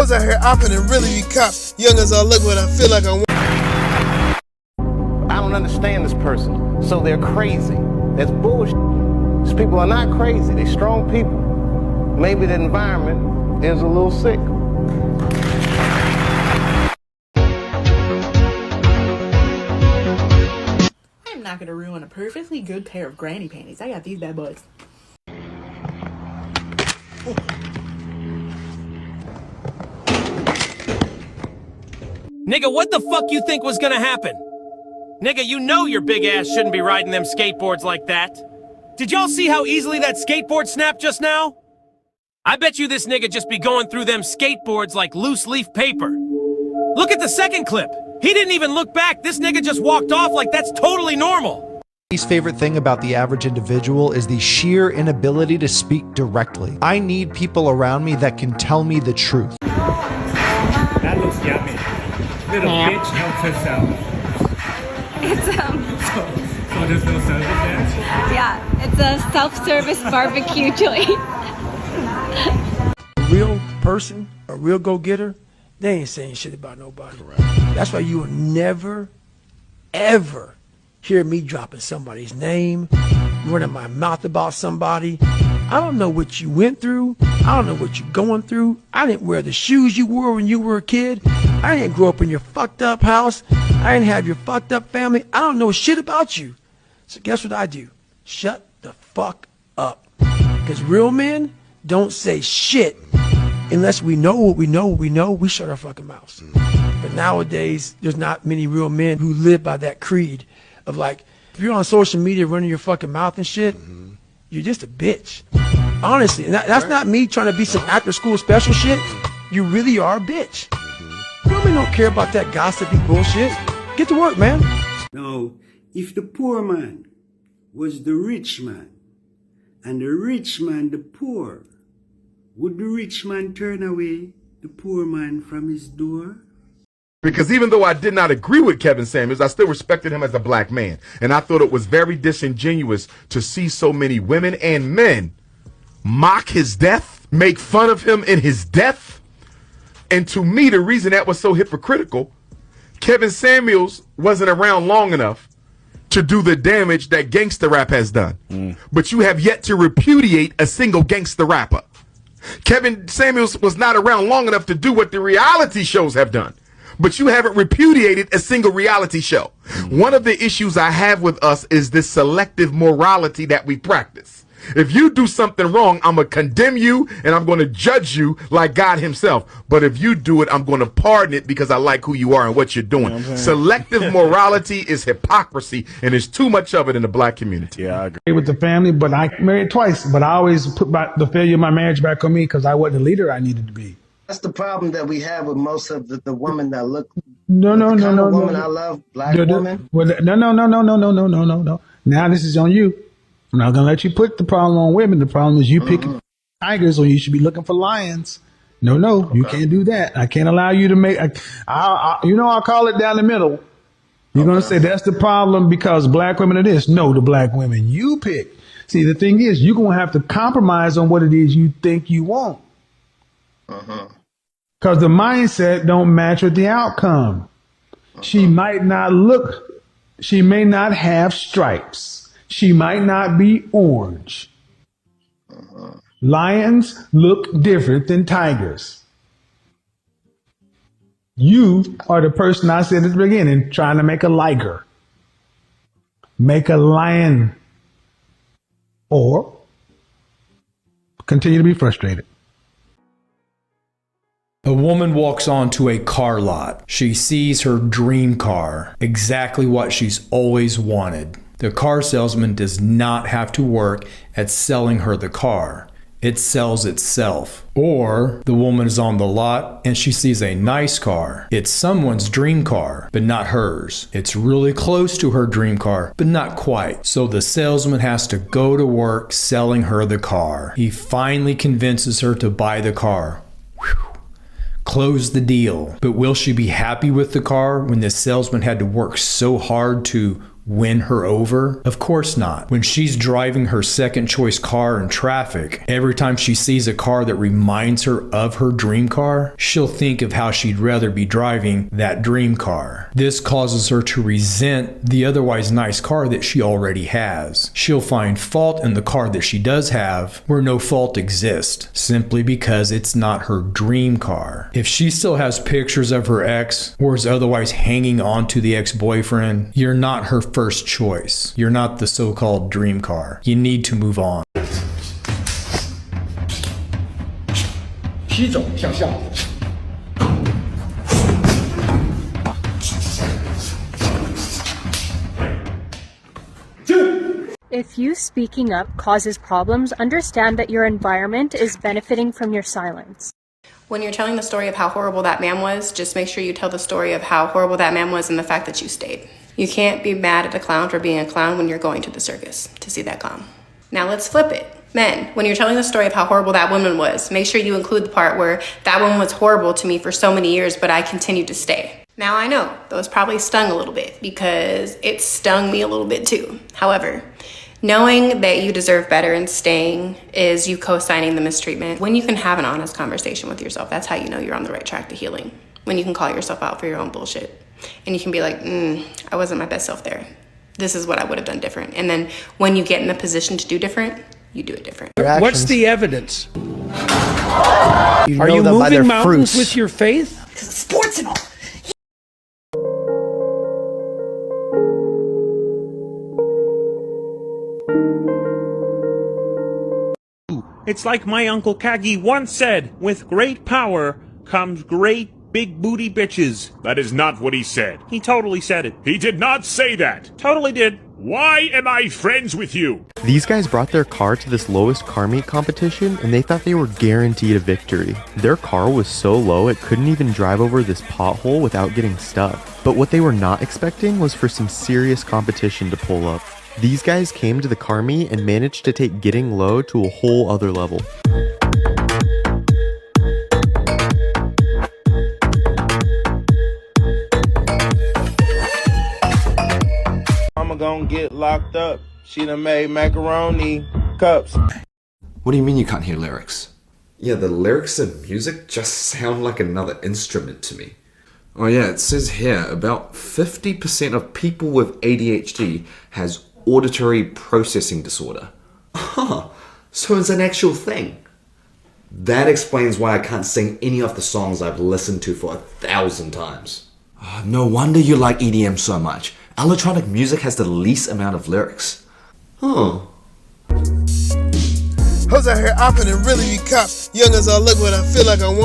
was out here opping and really be cop. Young as I look, but I feel like I'm. I don't understand this person, so they're crazy. That's bullshit. These people are not crazy. They're strong people. Maybe the environment is a little sick. I'm not gonna ruin a perfectly good pair of granny panties. I got these bad boys. Nigga, what the fuck you think was gonna happen? Nigga, you know your big ass shouldn't be riding them skateboards like that. Did y'all see how easily that skateboard snapped just now? I bet you this nigga just be going through them skateboards like loose leaf paper. Look at the second clip. He didn't even look back. This nigga just walked off like that's totally normal. My favorite thing about the average individual is the sheer inability to speak directly. I need people around me that can tell me the truth. That looks yummy. Little bitch helps herself. It's So there's no service there? yeah, it's a self-service barbecue joint. A real person, a real go-getter, they ain't saying shit about nobody. That's why you will never, ever hear me dropping somebody's name, running my mouth about somebody. I don't know what you went through. I don't know what you're going through. I didn't wear the shoes you wore when you were a kid. I didn't grow up in your fucked up house. I didn't have your fucked up family. I don't know shit about you. So guess what I do? Shut the fuck up. Because real men don't say shit unless we know what we know. We shut our fucking mouths. But nowadays, there's not many real men who live by that creed of like, if you're on social media running your fucking mouth and shit, you're just a bitch. Honestly, and that's not me trying to be some after school special shit. You really are a bitch. Women don't care about that gossipy bullshit. Get to work, man. Now, if the poor man was the rich man, and the rich man the poor, would the rich man turn away the poor man from his door? Because even though I did not agree with Kevin Samuels, I still respected him as a black man. And I thought it was very disingenuous to see so many women and men mock his death, make fun of him in his death. And to me, the reason that was so hypocritical, Kevin Samuels wasn't around long enough to do the damage that gangster rap has done. But you have yet to repudiate a single gangster rapper. Kevin Samuels was not around long enough to do what the reality shows have done. But you haven't repudiated a single reality show. One of the issues I have with us is this selective morality that we practice. If you do something wrong, I'm going to condemn you and I'm going to judge you like God himself. But if you do it, I'm going to pardon it because I like who you are and what you're doing. Selective morality is hypocrisy, and there's too much of it in the black community. Yeah, I agree with the family, but I married twice. But I always put the failure of my marriage back on me because I wasn't the leader I needed to be. That's the problem that we have with most of the women that look. No. Woman I love, black woman. No. Now this is on you. I'm not gonna let you put the problem on women. The problem is you picking tigers, or you should be looking for lions. No, you can't do that. I can't allow you to make. I'll call it down the middle. You're gonna say that's the problem because black women are this. No, the black women you pick. See, the thing is, you're gonna have to compromise on what it is you think you want. Because the mindset don't match with the outcome. She might not look. She may not have stripes. She might not be orange. Lions look different than tigers. You are the person I said at the beginning trying to make a liger. Make a lion. Or continue to be frustrated. A woman walks onto a car lot. She sees her dream car, exactly what she's always wanted. The car salesman does not have to work at selling her the car. It sells itself. Or the woman is on the lot and she sees a nice car. It's someone's dream car, but not hers. It's really close to her dream car, but not quite. So the salesman has to go to work selling her the car. He finally convinces her to buy the car. Close the deal. But will she be happy with the car when the salesman had to work so hard to win her over? Of course not. When she's driving her second choice car in traffic, every time she sees a car that reminds her of her dream car, she'll think of how she'd rather be driving that dream car. This causes her to resent the otherwise nice car that she already has. She'll find fault in the car that she does have where no fault exists, simply because it's not her dream car. If she still has pictures of her ex or is otherwise hanging on to the ex-boyfriend, you're not her first choice. You're not the so-called dream car. You need to move on. 劈肘向下。 If you speaking up causes problems, understand that your environment is benefiting from your silence. When you're telling the story of how horrible that man was, just make sure you tell the story of how horrible that man was and the fact that you stayed. You can't be mad at a clown for being a clown when you're going to the circus to see that clown. Now let's flip it. Men, when you're telling the story of how horrible that woman was, make sure you include the part where that woman was horrible to me for so many years, but I continued to stay. Now I know those probably stung a little bit because it stung me a little bit too. However, knowing that you deserve better and staying is you co-signing the mistreatment. When you can have an honest conversation with yourself, that's how you know you're on the right track to healing. When you can call yourself out for your own bullshit. And you can be like, I wasn't my best self there. This is what I would have done different. And then when you get in the position to do different, you do it different. What's the evidence? You Are know you them by their moving mountains fruits. with your faith? Sports and all. It's like my Uncle Kagi once said, with great power comes great big booty bitches. That is not what he said. He totally said it. He did not say that. Totally did. Why am I friends with you? These guys brought their car to this lowest car meet competition and they thought they were guaranteed a victory. Their car was so low it couldn't even drive over this pothole without getting stuck. But what they were not expecting was for some serious competition to pull up. These guys came to the car meet and managed to take getting low to a whole other level. Mama gonna get locked up. She done made macaroni cups. What do you mean you can't hear lyrics? Yeah, the lyrics of music just sound like another instrument to me. Oh yeah, it says here about 50% of people with ADHD has auditory processing disorder. Huh, so it's an actual thing. That explains why I can't sing any of the songs I've listened to for 1,000 times. No wonder you like EDM so much. Electronic music has the least amount of lyrics. Huh. Hoes out here opping and really be cops. Young as I look, but I feel like I want.